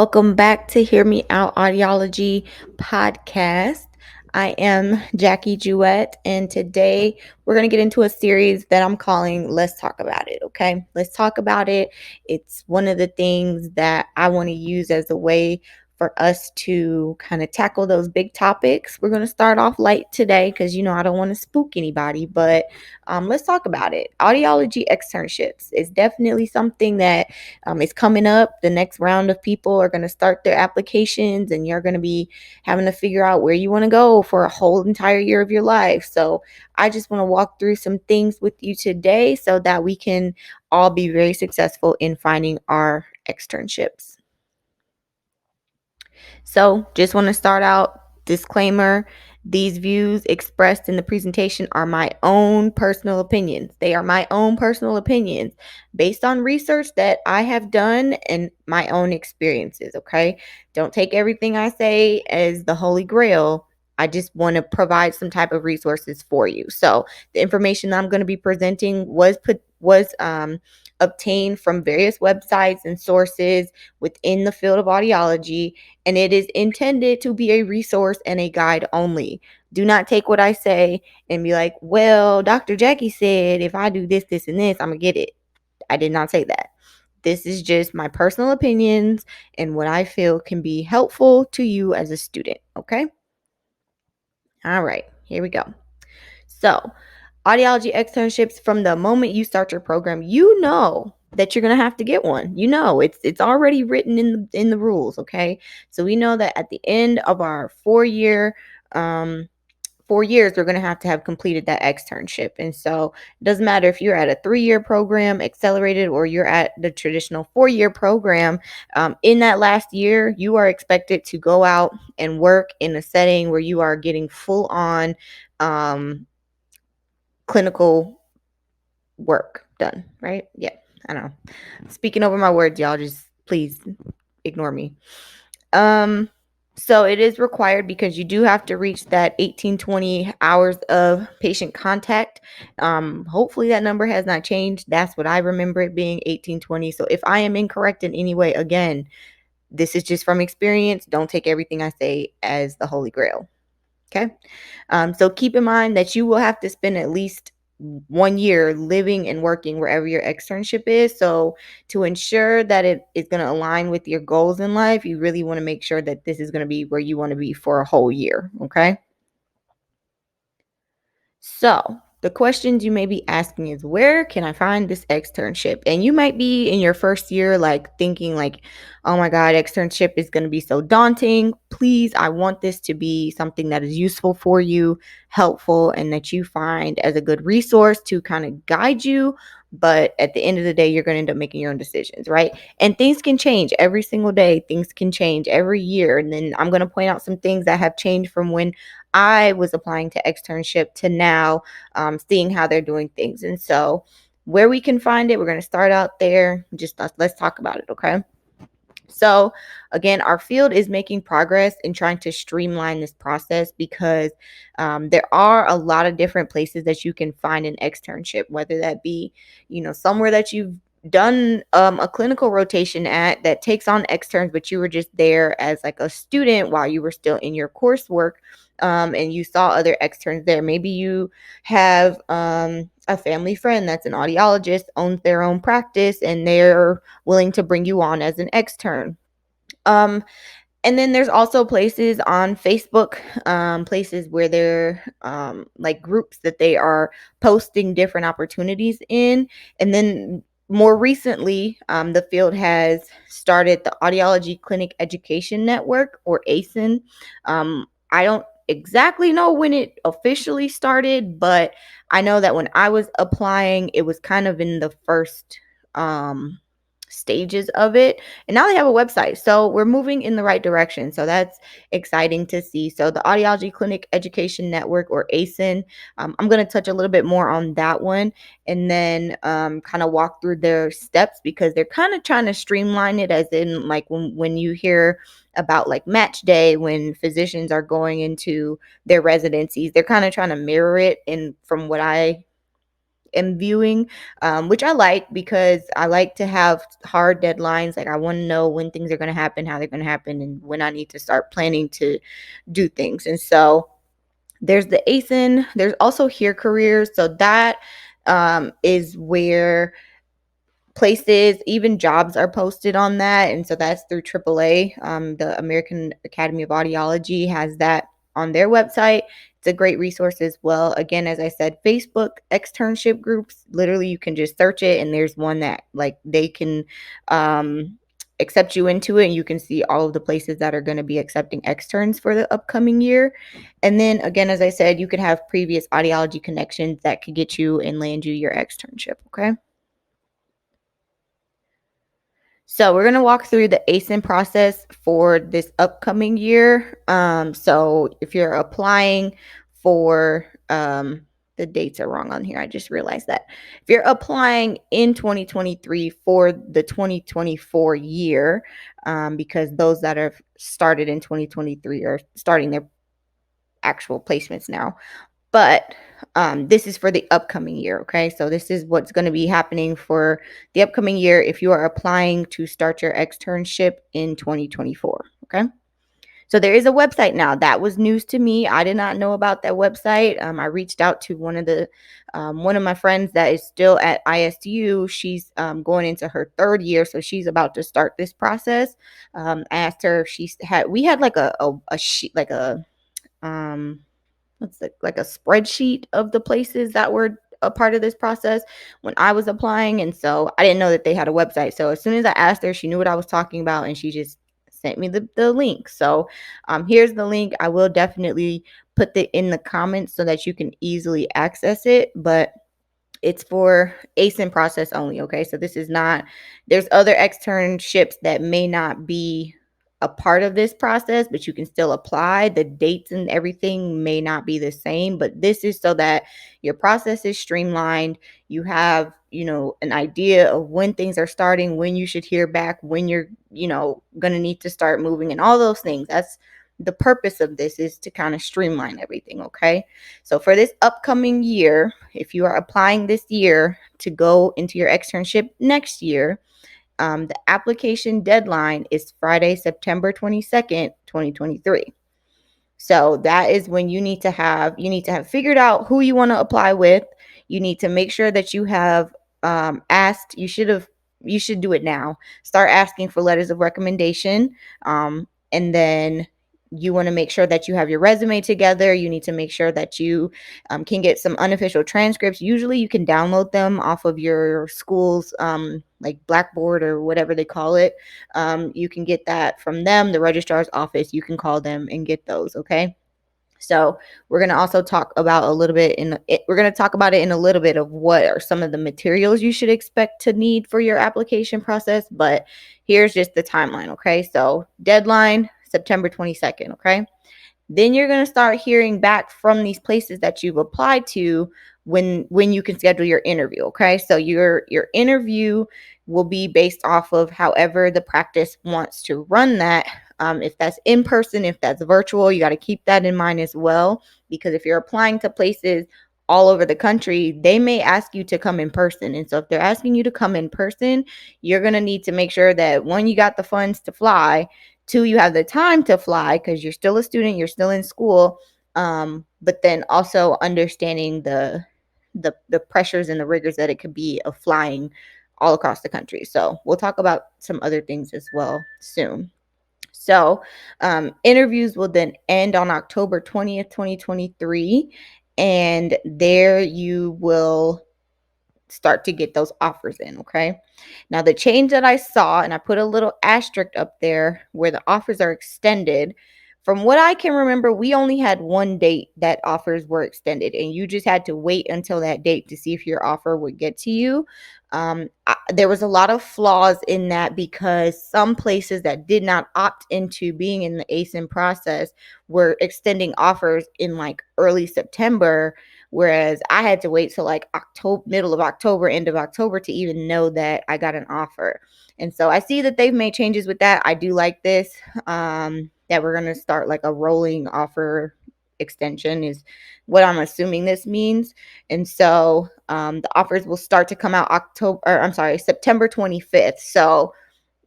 Welcome back to Hear Me Out Audiology podcast. I am Jackie Jewett, and today we're going to get into a series that I'm calling Let's Talk About It. Okay, let's talk about it. It's one of the things that I want to use as a way for us to kind of tackle those big topics. We're going to start off light today because, I don't want to spook anybody, but let's talk about it. Audiology externships is definitely something that it's coming up. The next round of people are going to start their applications, and you're going to be having to figure out where you want to go for a whole entire year of your life. So I just want to walk through some things with you today so that we can all be very successful in finding our externships. So just want to start out, disclaimer, these views expressed in the presentation are my own personal opinions. They are my own personal opinions based on research that I have done and my own experiences, okay? Don't take everything I say as the holy grail. I just want to provide some type of resources for you. So the information I'm going to be presenting was obtained from various websites and sources within the field of audiology, and it is intended to be a resource and a guide only. Do not take what I say and be like, well, Dr. Jackie said if I do this, this, and this, I'm going to get it. I did not say that. This is just my personal opinions and what I feel can be helpful to you as a student. Okay. All right. Here we go. So, audiology externships, from the moment you start your program, you know that you're going to have to get one. You know, it's already written in the rules, okay? So we know that at the end of our 4 years, we're going to have completed that externship. And so it doesn't matter if you're at a 3-year program, accelerated, or you're at the traditional 4-year program. In that last year, you are expected to go out and work in a setting where you are getting full on clinical work done, right? Yeah, I know. Speaking over my words, y'all, just please ignore me. So it is required because you do have to reach that 18-20 hours of patient contact. Hopefully that number has not changed. That's what I remember it being, 18-20. So if I am incorrect in any way, again, this is just from experience. Don't take everything I say as the Holy Grail. Okay. So keep in mind that you will have to spend at least 1 year living and working wherever your externship is. So to ensure that it is going to align with your goals in life, you really want to make sure that this is going to be where you want to be for a whole year. Okay. So the questions you may be asking is, where can I find this externship? And you might be in your first year, like thinking like, oh my God, externship is going to be so daunting. Please, I want this to be something that is useful for you, helpful, and that you find as a good resource to kind of guide you. But at the end of the day, you're going to end up making your own decisions, right? And things can change every single day. Things can change every year. And then I'm going to point out some things that have changed from when I was applying to externship to now, seeing how they're doing things. And so where we can find it, we're going to start out there. Just let's talk about it. Okay. So again, our field is making progress in trying to streamline this process because there are a lot of different places that you can find an externship, whether that be, somewhere that you've done a clinical rotation at that takes on externs, but you were just there as like a student while you were still in your coursework. And you saw other externs there. Maybe you have a family friend that's an audiologist, owns their own practice, and they're willing to bring you on as an extern. Um, and then there's also places on Facebook, places where they're like groups that they are posting different opportunities in. And then more recently, the field has started the Audiology Clinic Education Network, or ACEN. I don't exactly know when it officially started, but I know that when I was applying, it was kind of in the first stages of it, and now they have a website, so we're moving in the right direction. So that's exciting to see. So the Audiology Clinic Education Network, or ACEN, I'm going to touch a little bit more on that one, and then kind of walk through their steps, because they're kind of trying to streamline it, as in like when you hear about like match day, when physicians are going into their residencies, they're kind of trying to mirror it. And from what I am viewing, which I like because I like to have hard deadlines. Like I want to know when things are going to happen, how they're going to happen, and when I need to start planning to do things. And so there's the ACEN. There's also Here Careers. So that is where places, even jobs are posted on that. And so that's through AAA. The American Academy of Audiology has that on their website. It's a great resource as well. Again, as I said, Facebook externship groups, literally you can just search it and there's one that like they can accept you into it, and you can see all of the places that are going to be accepting externs for the upcoming year. And then again, as I said, you could have previous audiology connections that could get you and land you your externship. Okay. So we're going to walk through the ACEN process for this upcoming year. So if you're applying for, the dates are wrong on here. I just realized that. If you're applying in 2023 for the 2024 year, because those that have started in 2023 are starting their actual placements now. But this is for the upcoming year. Okay. So this is what's going to be happening for the upcoming year if you are applying to start your externship in 2024. Okay. So there is a website now. That was news to me. I did not know about that website. I reached out to one of my friends that is still at ISU. She's going into her third year, so she's about to start this process. I asked her if we had like a sheet, like a what's it, like a spreadsheet of the places that were a part of this process when I was applying. And so I didn't know that they had a website. So as soon as I asked her, she knew what I was talking about and she just sent me the link. So here's the link. I will definitely put it in the comments so that you can easily access it. But it's for ACEN process only. Okay. So this is not, there's other externships that may not be a part of this process, but you can still apply. The dates and everything may not be the same, but this is so that your process is streamlined. You have, an idea of when things are starting, when you should hear back, when you're, going to need to start moving and all those things. That's the purpose of this, is to kind of streamline everything. Okay. So for this upcoming year, if you are applying this year to go into your externship next year, the application deadline is Friday, September 22nd, 2023. So that is when you need to have figured out who you want to apply with. You need to make sure that you have asked. You should do it now. Start asking for letters of recommendation, and then you want to make sure that you have your resume together. You need to make sure that you can get some unofficial transcripts. Usually, you can download them off of your school's like Blackboard or whatever they call it. You can get that from them, the registrar's office. You can call them and get those. Okay. So we're going to also talk about we're going to talk about it in a little bit of what are some of the materials you should expect to need for your application process. But here's just the timeline. Okay. So deadline, September 22nd. Okay. Then you're going to start hearing back from these places that you've applied to when you can schedule your interview. Okay. So your interview will be based off of however the practice wants to run that. If that's in person, if that's virtual, you got to keep that in mind as well, because if you're applying to places all over the country, they may ask you to come in person. And so if they're asking you to come in person, you're going to need to make sure that, one, you got the funds to fly, two, you have the time to fly because you're still a student, you're still in school, but then also understanding the pressures and the rigors that it could be of flying all across the country. So we'll talk about some other things as well soon. So interviews will then end on October 20th, 2023. And there you will start to get those offers in. Okay. Now, the change that I saw, and I put a little asterisk up there where the offers are extended. From what I can remember, we only had one date that offers were extended, and you just had to wait until that date to see if your offer would get to you. There was a lot of flaws in that because some places that did not opt into being in the ACEN process were extending offers in like early September, whereas I had to wait till like October, middle of October, end of October to even know that I got an offer. And so I see that they've made changes with that. I do like this, that we're going to start like a rolling offer extension is what I'm assuming this means. And so The offers will start to come out September 25th. So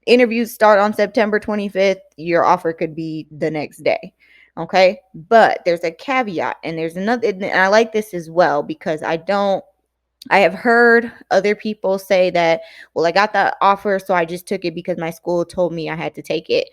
interviews start on September 25th. Your offer could be the next day. Okay. But there's a caveat, and there's another, and I like this as well because I have heard other people say that, well, I got the offer, so I just took it because my school told me I had to take it.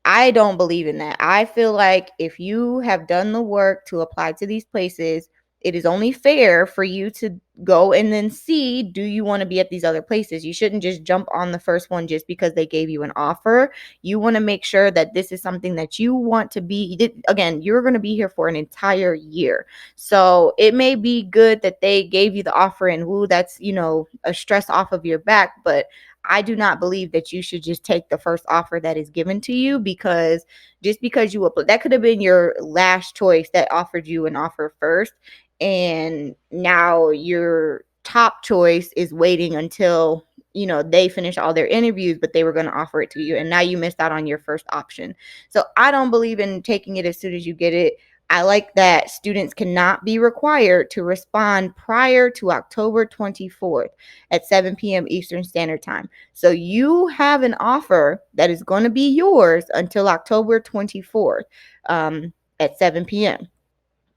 I don't believe in that. I feel like if you have done the work to apply to these places, it is only fair for you to go and then see, do you want to be at these other places? You shouldn't just jump on the first one just because they gave you an offer. You want to make sure that this is something that you want to be. Again, you're going to be here for an entire year. So it may be good that they gave you the offer and woo, that's, a stress off of your back, but I do not believe that you should just take the first offer that is given to you, because just because you apply, that could have been your last choice that offered you an offer first, and now your top choice is waiting until they finish all their interviews, but they were going to offer it to you, and now you missed out on your first option. So I don't believe in taking it as soon as you get it. I like that students cannot be required to respond prior to October 24th at 7 p.m. Eastern Standard Time. So you have an offer that is going to be yours until October 24th at 7 p.m.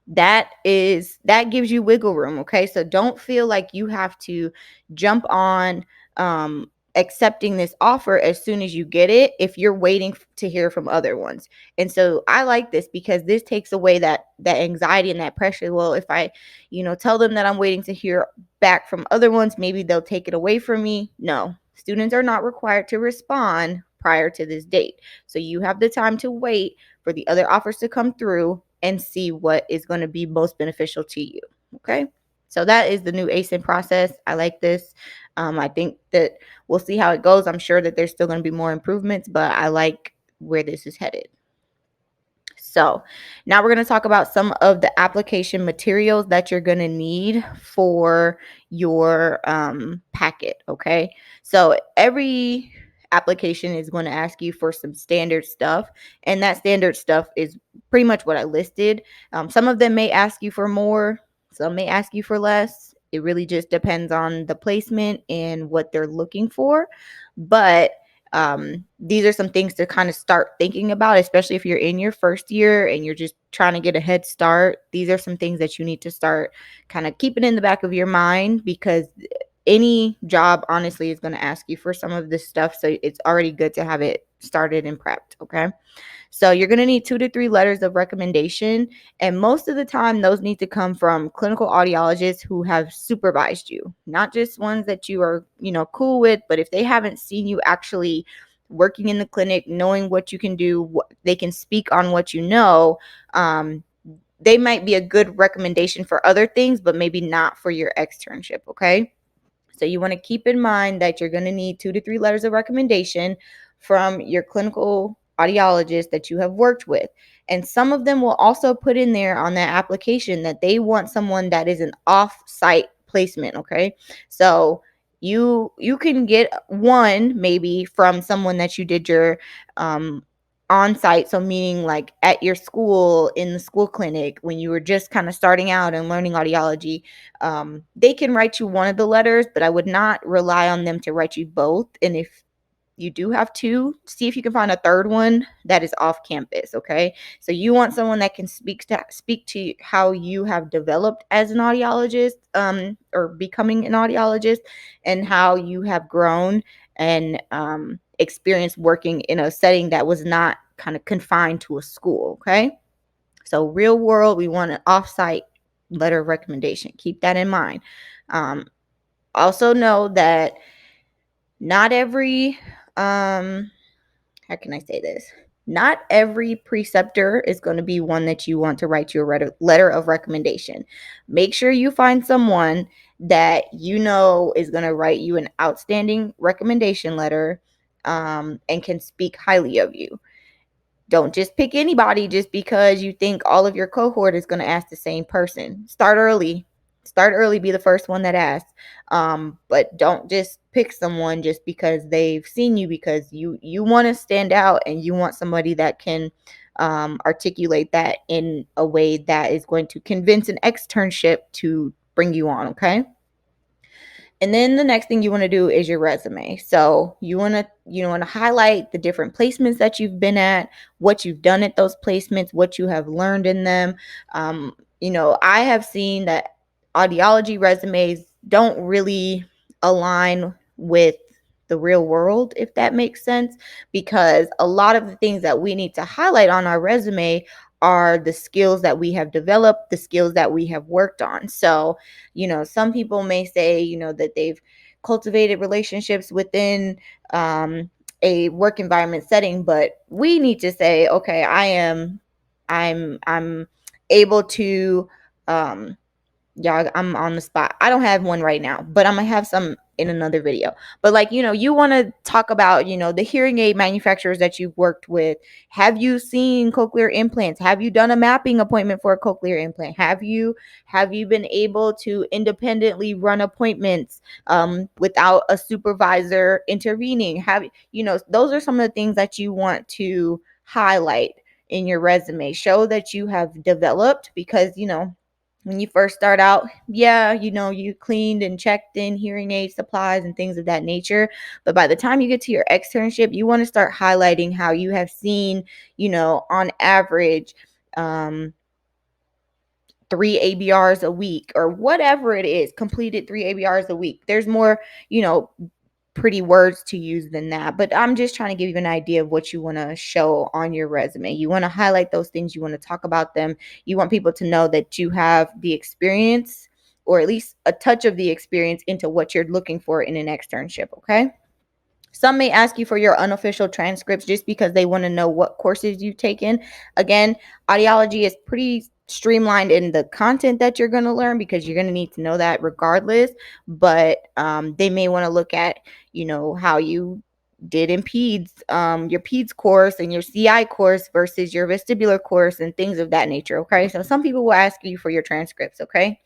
That gives you wiggle room. Okay. So don't feel like you have to jump on accepting this offer as soon as you get it if you're waiting to hear from other ones. And so I like this because this takes away that anxiety and that pressure. Well, if I tell them that I'm waiting to hear back from other ones, maybe they'll take it away from me. No, students are not required to respond prior to this date. So you have the time to wait for the other offers to come through and see what is going to be most beneficial to you. Okay. So that is the new ACEN process. I like this. I think that we'll see how it goes. I'm sure that there's still going to be more improvements, but I like where this is headed. So now we're going to talk about some of the application materials that you're going to need for your packet. Okay. So every application is going to ask you for some standard stuff, and that standard stuff is pretty much what I listed. Some of them may ask you for more, some may ask you for less. It really just depends on the placement and what they're looking for. But these are some things to kind of start thinking about, especially if you're in your first year and you're just trying to get a head start. These are some things that you need to start kind of keeping in the back of your mind, because any job honestly is going to ask you for some of this stuff. So it's already good to have it started and prepped. Okay. So you're going to need 2 to 3 letters of recommendation. And most of the time, those need to come from clinical audiologists who have supervised you, not just ones that you are, cool with, but if they haven't seen you actually working in the clinic, knowing what you can do, they can speak on what you know. They might be a good recommendation for other things, but maybe not for your externship. Okay. So you want to keep in mind that you're going to need 2 to 3 letters of recommendation from your clinical audiologist that you have worked with. And some of them will also put in there on that application that they want someone that is an off-site placement. Okay. So you can get one maybe from someone that you did your on site. So, meaning like at your school, in the school clinic, when you were just kind of starting out and learning audiology. They can write you one of the letters, but I would not rely on them to write you both. And if you do have two, see if you can find a third one that is off campus. Okay. So you want someone that can speak to how you have developed as an audiologist, or becoming an audiologist, and how you have grown and experienced working in a setting that was not kind of confined to a school. Okay. So real world, we want an offsite letter of recommendation. Keep that in mind. Also know that not every how can I say this? Not every preceptor is going to be one that you want to write your letter of recommendation. Make sure you find someone that is going to write you an outstanding recommendation letter, and can speak highly of you. Don't just pick anybody just because you think all of your cohort is going to ask the same person. Start early. Start early, be the first one that asks. But don't just pick someone just because they've seen you, because you want to stand out and you want somebody that can articulate that in a way that is going to convince an externship to bring you on, okay? And then the next thing you want to do is your resume. So you want to highlight the different placements that you've been at, what you've done at those placements, what you have learned in them. I have seen that audiology resumes don't really align with the real world, if that makes sense, because a lot of the things that we need to highlight on our resume are the skills that we have developed, the skills that we have worked on. So some people may say, that they've cultivated relationships within a work environment setting, but we need to say, okay, I'm able to, um, yeah, I'm on the spot. I don't have one right now, but I'm gonna have some in another video. But you want to talk about, the hearing aid manufacturers that you've worked with. Have you seen cochlear implants? Have you done a mapping appointment for a cochlear implant? Have you been able to independently run appointments without a supervisor intervening? Those are some of the things that you want to highlight in your resume. Show that you have developed, because when you first start out, yeah, you cleaned and checked in hearing aid supplies and things of that nature. But by the time you get to your externship, you want to start highlighting how you have seen, on average, um, 3 ABRs a week, or whatever it is, completed 3 ABRs a week. There's more, you know, pretty words to use than that, but I'm just trying to give you an idea of what you want to show on your resume. You want to highlight those things, you want to talk about them. You want people to know that you have the experience, or at least a touch of the experience, into what you're looking for in an externship. Okay. Some may ask you for your unofficial transcripts just because they want to know what courses you've taken. Again, audiology is pretty streamlined in the content that you're going to learn, because you're going to need to know that regardless. But they may want to look at, how you did in PEDS, your PEDS course and your CI course versus your vestibular course and things of that nature. Okay. So some people will ask you for your transcripts. Okay.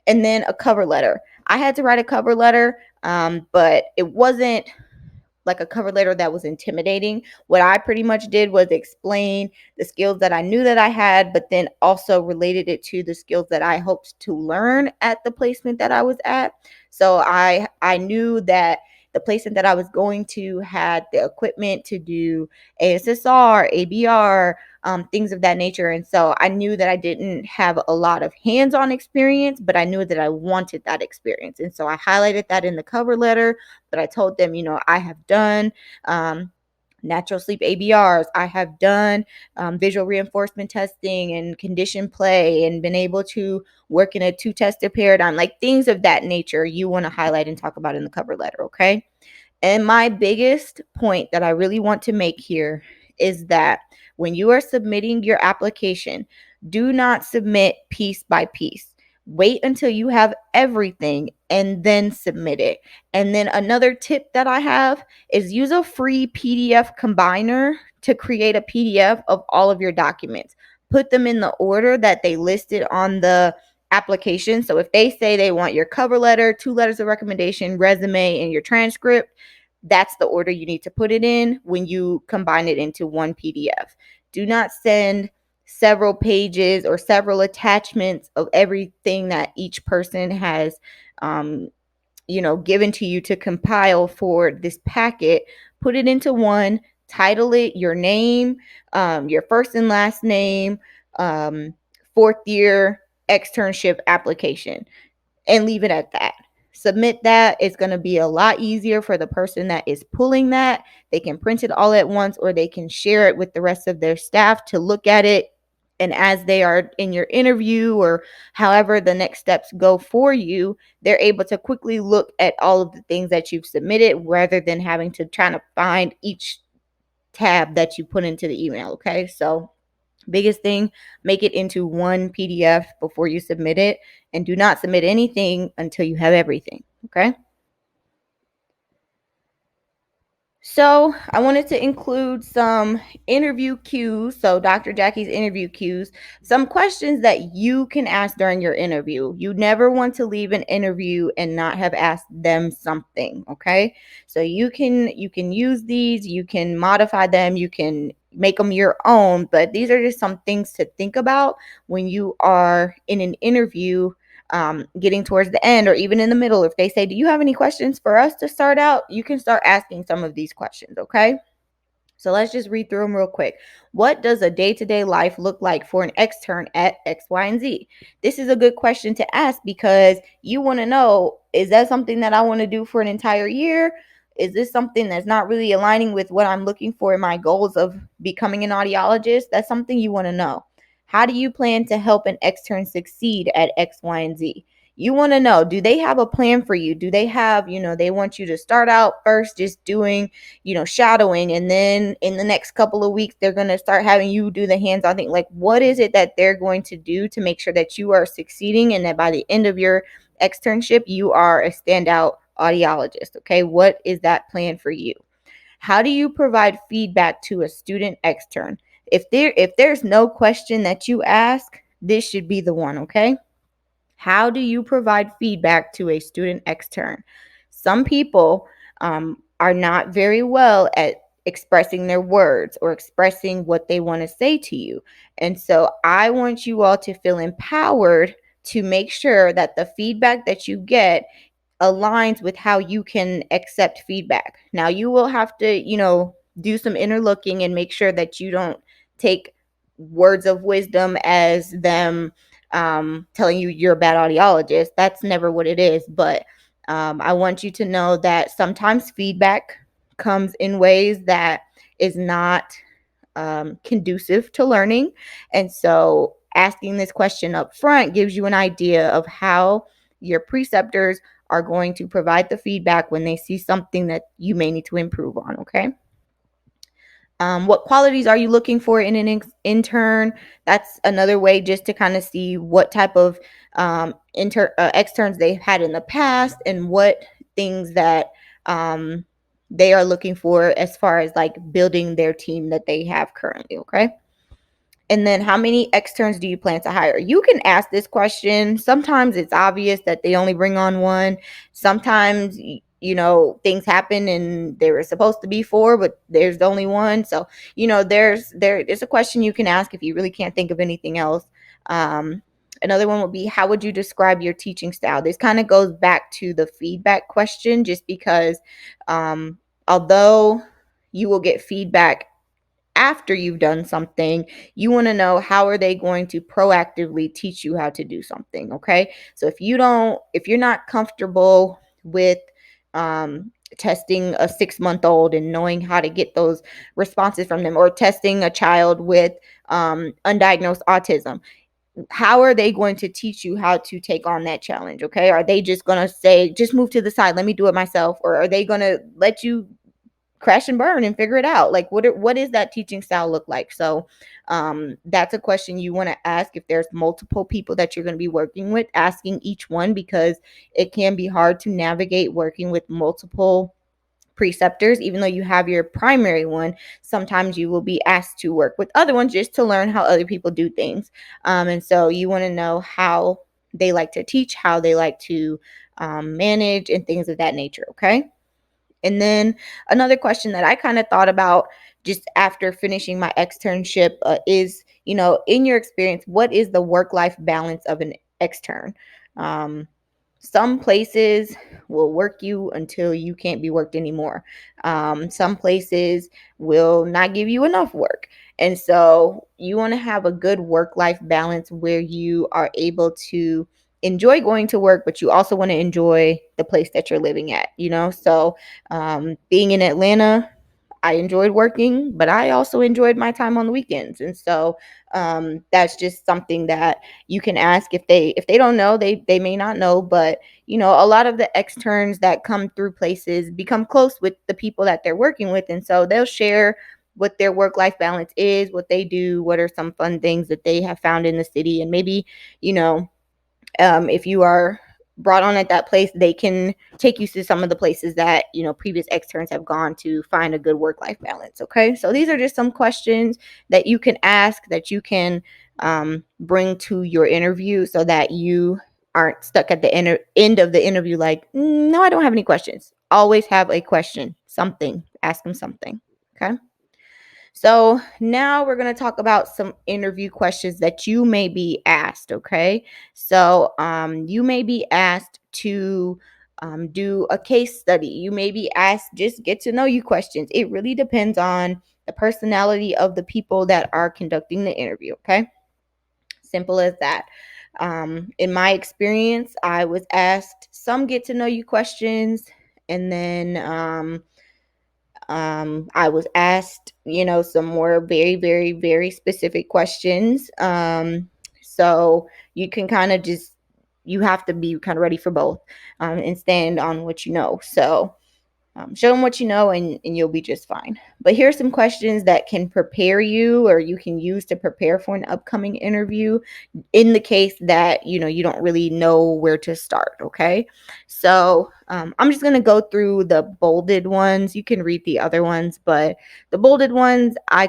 And then a cover letter. I had to write a cover letter, but it wasn't like a cover letter that was intimidating. What I pretty much did was explain the skills that I knew that I had, but then also related it to the skills that I hoped to learn at the placement that I was at. So I knew that the placement that I was going to had the equipment to do ASSR, ABR, things of that nature. And so I knew that I didn't have a lot of hands-on experience, but I knew that I wanted that experience. And so I highlighted that in the cover letter. But I told them, I have done natural sleep ABRs. I have done visual reinforcement testing and condition play, and been able to work in a two-tested paradigm, like things of that nature you want to highlight and talk about in the cover letter. Okay. And my biggest point that I really want to make here is that when you are submitting your application, do not submit piece by piece. Wait until you have everything and then submit it. And then another tip that I have is use a free PDF combiner to create a PDF of all of your documents. Put them in the order that they listed on the application. So if they say they want your cover letter, 2 letters of recommendation, resume, and your transcript, that's the order you need to put it in when you combine it into one PDF. Do not send several pages or several attachments of everything that each person has given to you to compile for this packet. Put it into one, title it your name, your first and last name, fourth year externship application, and leave it at that. Submit that. It's going to be a lot easier for the person that is pulling that. They can print it all at once, or they can share it with the rest of their staff to look at it. And as they are in your interview, or however the next steps go for you, they're able to quickly look at all of the things that you've submitted, rather than having to try to find each tab that you put into the email. Okay. So biggest thing, make it into one PDF before you submit it, and do not submit anything until you have everything. Okay. So I wanted to include some interview cues. So Dr. Jackie's interview cues, some questions that you can ask during your interview. You never want to leave an interview and not have asked them something. Okay. So you can use these, you can modify them, you can make them your own, but these are just some things to think about when you are in an interview getting towards the end or even in the middle, if they say, do you have any questions for us to start out, you can start asking some of these questions. Okay. So let's just read through them real quick. What does a day-to-day life look like for an extern at X, Y, and Z? This is a good question to ask because you want to know, is that something that I want to do for an entire year? Is this something that's not really aligning with what I'm looking for in my goals of becoming an audiologist? That's something you want to know. How do you plan to help an extern succeed at X, Y, and Z? You want to know, do they have a plan for you? Do they have, they want you to start out first just doing shadowing, and then in the next couple of weeks they're going to start having you do the hands-on thing. Like, what is it that they're going to do to make sure that you are succeeding and that by the end of your externship you are a standout audiologist? Okay, what is that plan for you? How do you provide feedback to a student extern? If there's no question that you ask, this should be the one. Okay, how do you provide feedback to a student extern? Some people are not very well at expressing their words or expressing what they want to say to you. And so I want you all to feel empowered to make sure that the feedback that you get aligns with how you can accept feedback. Now, you will have to, do some inner looking and make sure that you don't take words of wisdom as them telling you you're a bad audiologist. That's never what it is. But I want you to know that sometimes feedback comes in ways that is not conducive to learning. And so asking this question up front gives you an idea of how your preceptors are going to provide the feedback when they see something that you may need to improve on. Okay. What qualities are you looking for in an intern? That's another way just to kind of see what type of externs they've had in the past and what things that they are looking for as far as like building their team that they have currently. Okay. And then how many externs do you plan to hire? You can ask this question. Sometimes it's obvious that they only bring on one. Sometimes, things happen and there were supposed to be four, but there's only one. So, there's a question you can ask if you really can't think of anything else. Another one would be, how would you describe your teaching style? This kind of goes back to the feedback question, just because although you will get feedback after you've done something, you want to know how are they going to proactively teach you how to do something. Okay, so if you're not comfortable with testing a 6-month old and knowing how to get those responses from them, or testing a child with undiagnosed autism, how are they going to teach you how to take on that challenge? Okay, are they just going to say, just move to the side, let me do it myself? Or are they going to let you crash and burn and figure it out? Like, what is that teaching style look like? So that's a question you want to ask. If there's multiple people that you're going to be working with, asking each one, because it can be hard to navigate working with multiple preceptors. Even though you have your primary one, sometimes you will be asked to work with other ones just to learn how other people do things. And so you want to know how they like to teach, how they like to manage, and things of that nature. Okay. And then another question that I kind of thought about just after finishing my externship is, in your experience, what is the work-life balance of an extern? Um, some places will work you until you can't be worked anymore. Some places will not give you enough work. And so you want to have a good work-life balance where you are able to enjoy going to work, but you also want to enjoy the place that you're living at. So being in Atlanta, I enjoyed working, but I also enjoyed my time on the weekends. And so that's just something that you can ask. If they don't know, they may not know. But a lot of the externs that come through places become close with the people that they're working with, and so they'll share what their work-life balance is, what they do, what are some fun things that they have found in the city. And maybe you know if you are brought on at that place, they can take you to some of the places that previous externs have gone to find a good work-life balance. Okay, so these are just some questions that you can ask, that you can bring to your interview, so that you aren't stuck at the end of the interview like, no, I don't have any questions. Always have a question, something, ask them something. Okay. So now we're going to talk about some interview questions that you may be asked. Okay. So you may be asked to do a case study. You may be asked just get to know you questions. It really depends on the personality of the people that are conducting the interview. Okay. Simple as that. In my experience, I was asked some get to know you questions, and then I was asked, some more very, very, very specific questions. So you can kind of just, you have to be kind of ready for both and stand on what you know. So show them what you know, and you'll be just fine. But here's some questions that can prepare you, or you can use to prepare for an upcoming interview in the case that you don't really know where to start. Okay, so I'm just going to go through the bolded ones. You can read the other ones, but the bolded ones I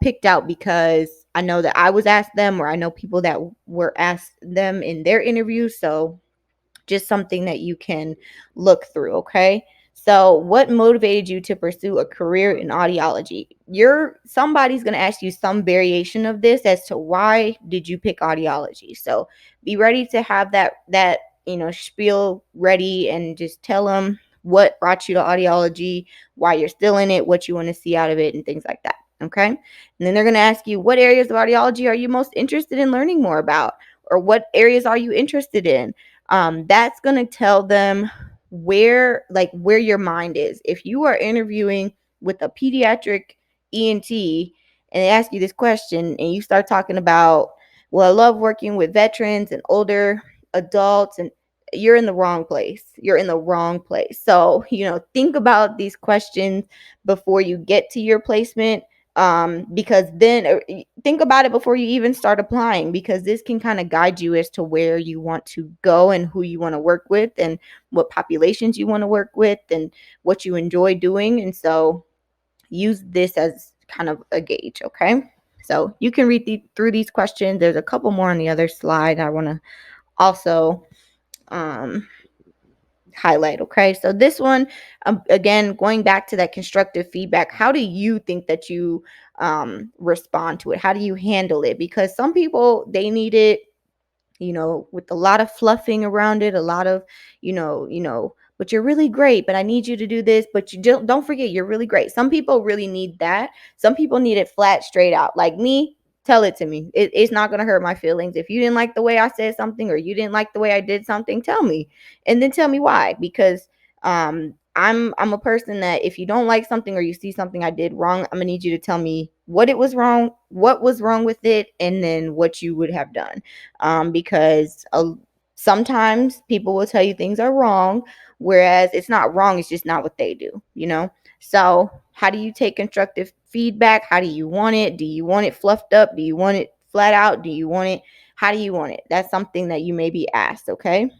picked out because I know that I was asked them, or I know people that were asked them in their interviews. So just something that you can look through. Okay, so what motivated you to pursue a career in audiology? Somebody's going to ask you some variation of this as to why did you pick audiology. So be ready to have that spiel ready, and just tell them what brought you to audiology, why you're still in it, what you want to see out of it, and things like that. Okay, and then they're going to ask you, what areas of audiology are you most interested in learning more about, or what areas are you interested in? That's going to tell them where your mind is. If you are interviewing with a pediatric ENT and they ask you this question and you start talking about, well, I love working with veterans and older adults, and you're in the wrong place. You're in the wrong place. So, think about these questions before you get to your placement, because then think about it before you even start applying, because this can kind of guide you as to where you want to go and who you want to work with and what populations you want to work with and what you enjoy doing. And so use this as kind of a gauge. Okay, so you can read through these questions. There's a couple more on the other slide I want to also um, highlight. Okay, so this one, again, going back to that constructive feedback, how do you think that you respond to it? How do you handle it? Because some people, they need it, with a lot of fluffing around it, a lot of, but you're really great, but I need you to do this, but you don't forget you're really great. Some people really need that. Some people need it flat, straight out. Like me, tell it to me. It's not going to hurt my feelings. If you didn't like the way I said something, or you didn't like the way I did something, tell me, and then tell me why. Because I'm a person that if you don't like something or you see something I did wrong, I'm gonna need you to tell me what it was wrong, what was wrong with it, and then what you would have done. Because sometimes people will tell you things are wrong, whereas it's not wrong, it's just not what they do. So how do you take constructive feedback? How do you want it? Do you want it fluffed up? Do you want it flat out? Do you want it? How do you want it? That's something that you may be asked. Okay.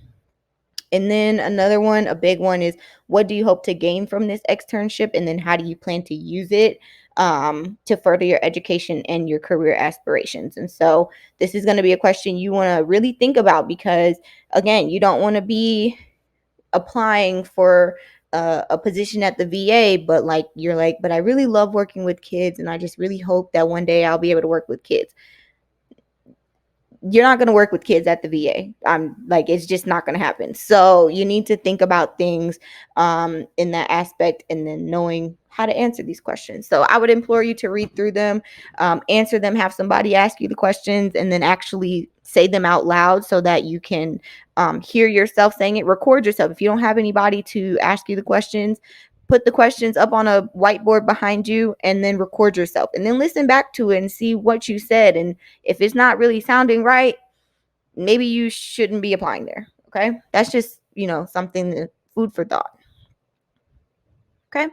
And then another one, a big one, is what do you hope to gain from this externship? And then how do you plan to use it to further your education and your career aspirations? And so this is going to be a question you want to really think about, because, again, you don't want to be applying for a position at the VA, but you're like, but I really love working with kids, and I just really hope that one day I'll be able to work with kids. You're not going to work with kids at the VA. I'm like, it's just not going to happen. So you need to think about things in that aspect, and then knowing how to answer these questions. So I would implore you to read through them, answer them, have somebody ask you the questions, and then actually say them out loud so that you can hear yourself saying it. Record yourself. If you don't have anybody to ask you the questions, put the questions up on a whiteboard behind you, and then record yourself, and then listen back to it and see what you said. And if it's not really sounding right, maybe you shouldn't be applying there. Okay. That's just, something that, food for thought. Okay.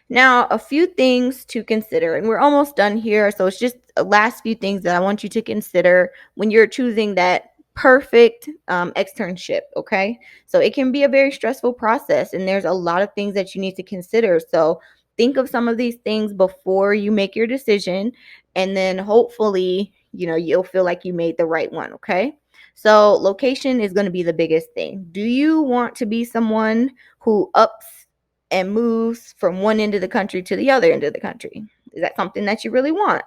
Now, a few things to consider, and we're almost done here. So it's just the last few things that I want you to consider when you're choosing that perfect externship. Okay. So it can be a very stressful process, and there's a lot of things that you need to consider. So think of some of these things before you make your decision, and then hopefully, you'll feel like you made the right one. Okay. So location is going to be the biggest thing. Do you want to be someone who ups and moves from one end of the country to the other end of the country? Is that something that you really want?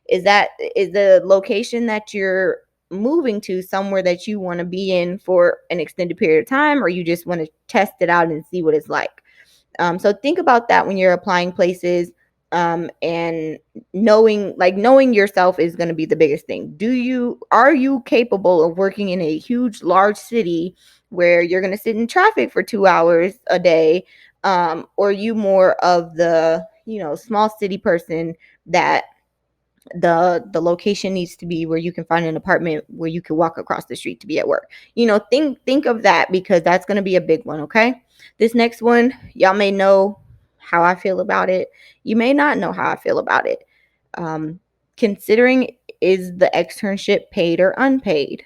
Is the location that you're moving to somewhere that you want to be in for an extended period of time, or you just want to test it out and see what it's like? So think about that when you're applying places, and knowing yourself is going to be the biggest thing. Are you capable of working in a huge, large city where you're going to sit in traffic for 2 hours a day? Or are you more of the small city person that the location needs to be where you can find an apartment where you can walk across the street to be at work? Think of that, because that's going to be a big one. Okay, this next one, y'all may know how I feel about it, you may not know how I feel about it. Considering, is the externship paid or unpaid?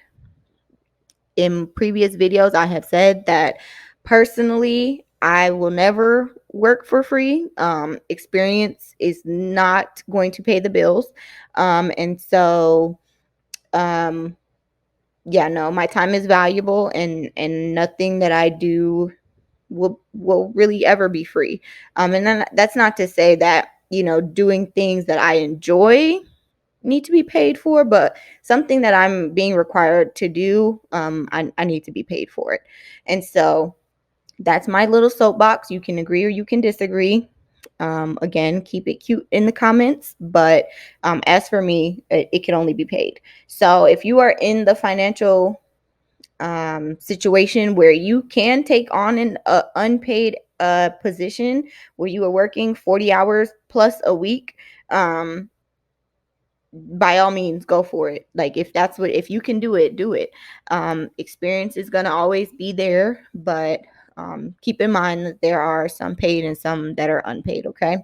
In previous videos, I have said that personally, I will never work for free. Experience is not going to pay the bills. And so, um, yeah, no, my time is valuable, and nothing that I do will really ever be free. And then that's not to say that doing things that I enjoy need to be paid for, but something that I'm being required to do, I need to be paid for it. And so that's my little soapbox. You can agree or you can disagree. Again, keep it cute in the comments, but as for me, it can only be paid. So if you are in the financial situation where you can take on an unpaid position where you are working 40 hours plus a week, by all means go for it. Like, if you can do it, do it. Experience is going to always be there, but keep in mind that there are some paid and some that are unpaid. Okay.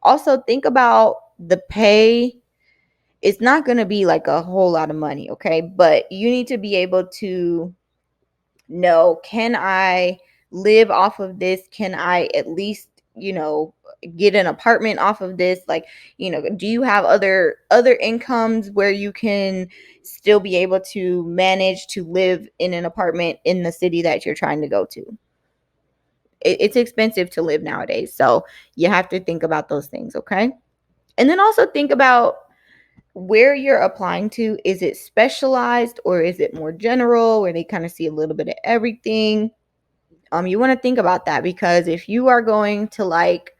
Also think about the pay. It's not going to be like a whole lot of money. Okay, but you need to be able to know, can I live off of this? Can I at least get an apartment off of this? Like, do you have other incomes where you can still be able to manage to live in an apartment in the city that you're trying to go to? It's expensive to live nowadays, so you have to think about those things. Okay, and then also think about where you're applying to. Is it specialized, or is it more general where they kind of see a little bit of everything? You want to think about that, because if you are going to, like,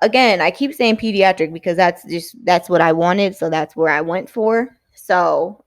again, I keep saying pediatric because that's what I wanted, so that's where I went for. So,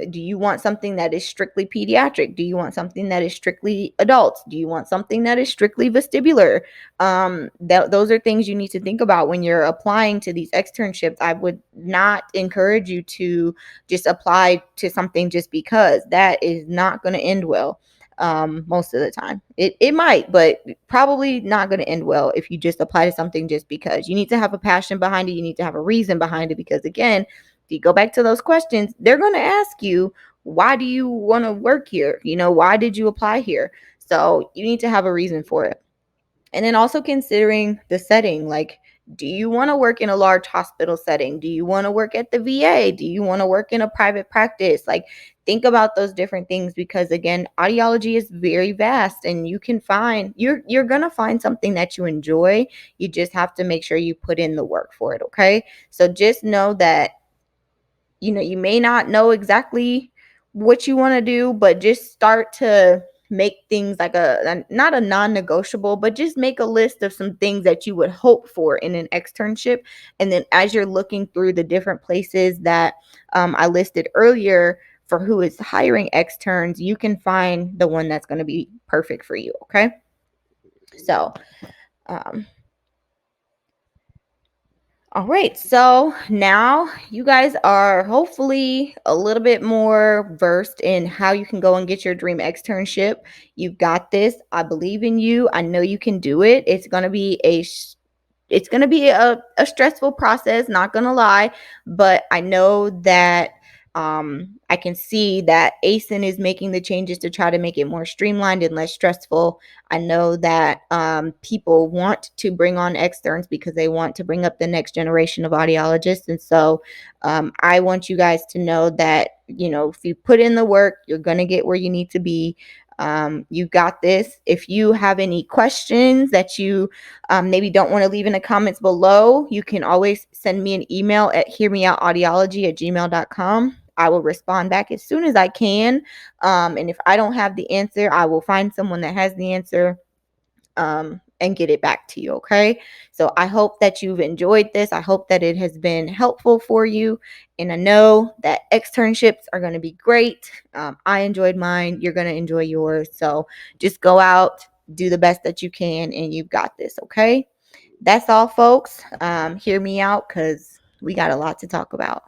do you want something that is strictly pediatric? Do you want something that is strictly adults? Do you want something that is strictly vestibular? Those are things you need to think about when you're applying to these externships. I would not encourage you to just apply to something just because. That is not going to end well. Most of the time it might, but probably not going to end well if you just apply to something just because. You need to have a passion behind it. You need to have a reason behind it, because again, if you go back to those questions, they're going to ask you, why do you want to work here? Why did you apply here? So you need to have a reason for it. And then also considering the setting, like, do you want to work in a large hospital setting? Do you want to work at the VA? Do you want to work in a private practice? Like, think about those different things, because again, audiology is very vast, and you're going to find something that you enjoy. You just have to make sure you put in the work for it. Okay? So just know that you may not know exactly what you want to do, but just start to make things like not a non-negotiable, but just make a list of some things that you would hope for in an externship. And then as you're looking through the different places that I listed earlier for who is hiring externs, you can find the one that's going to be perfect for you. Okay, so all right, so now you guys are hopefully a little bit more versed in how you can go and get your dream externship. You've got this. I believe in you. I know you can do it. It's going to be a stressful process, not going to lie, but I know that I can see that ACEN is making the changes to try to make it more streamlined and less stressful. I know that people want to bring on externs because they want to bring up the next generation of audiologists. And so I want you guys to know that, if you put in the work, you're going to get where you need to be. You got this. If you have any questions that you maybe don't want to leave in the comments below, you can always send me an email at hearmeoutaudiology@gmail.com. I will respond back as soon as I can. And if I don't have the answer, I will find someone that has the answer and get it back to you. Okay. So I hope that you've enjoyed this. I hope that it has been helpful for you. And I know that externships are going to be great. I enjoyed mine. You're going to enjoy yours. So just go out, do the best that you can, and you've got this. Okay. That's all, folks. Hear me out because we got a lot to talk about.